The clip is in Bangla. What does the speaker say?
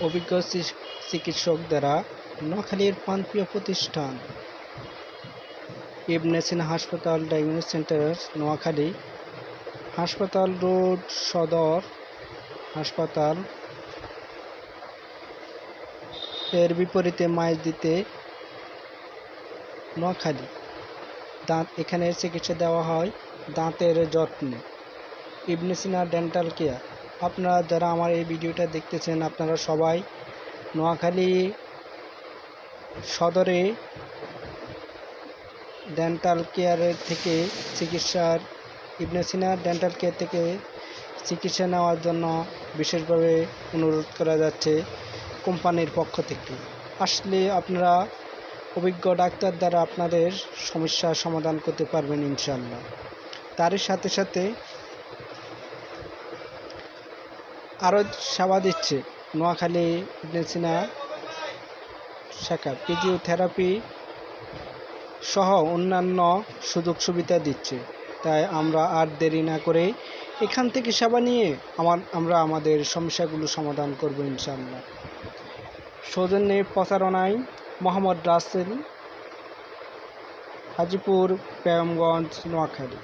অভিজ্ঞ চিকিৎসক দ্বারা নোয়াখালীর প্রাণপ্রিয় প্রতিষ্ঠান ইবনে সিনা হাসপাতাল ডায়াগনস্টিক সেন্টার নোয়াখালী, হাসপাতাল রোড, সদর হাসপাতাল এর বিপরীতে মাইজদীতে নোয়াখালী। এখানে চিকিৎসা দেওয়া হয় দাঁতের যত্নে। ইবনে সিনা ডেন্টাল কেয়ার। আপনারা যারা আমার এই ভিডিওটা দেখতেছেন, আপনারা সবাই নোয়াখালী সদরে ডেন্টাল কেয়ারের থেকে ইবনে সিনা ডেন্টাল কেয়ার থেকে চিকিৎসা নেওয়ার জন্য বিশেষভাবে অনুরোধ করা যাচ্ছে কোম্পানির পক্ষ থেকে। আসলে আপনারা অভিজ্ঞ ডাক্তার দ্বারা আপনাদের সমস্যার সমাধান করতে পারবেন ইনশাআল্লাহ। তারই সাথে সাথে আরও সেবা দিচ্ছে নোয়াখালী ইবনে সিনা শাখা, ফিজিওথেরাপি সহ অন্যান্য সুযোগ সুবিধা দিচ্ছে। তাই আমরা আর দেরি না করে এখান থেকে সেবা নিয়ে আমরা আমাদের সমস্যাগুলো সমাধান করব ইনশাআল্লাহ। সৌজন্যে প্রচারণায় মোহাম্মদ রাসেল, হাজিপুর, প্রেমগঞ্জ, নোয়াখালী।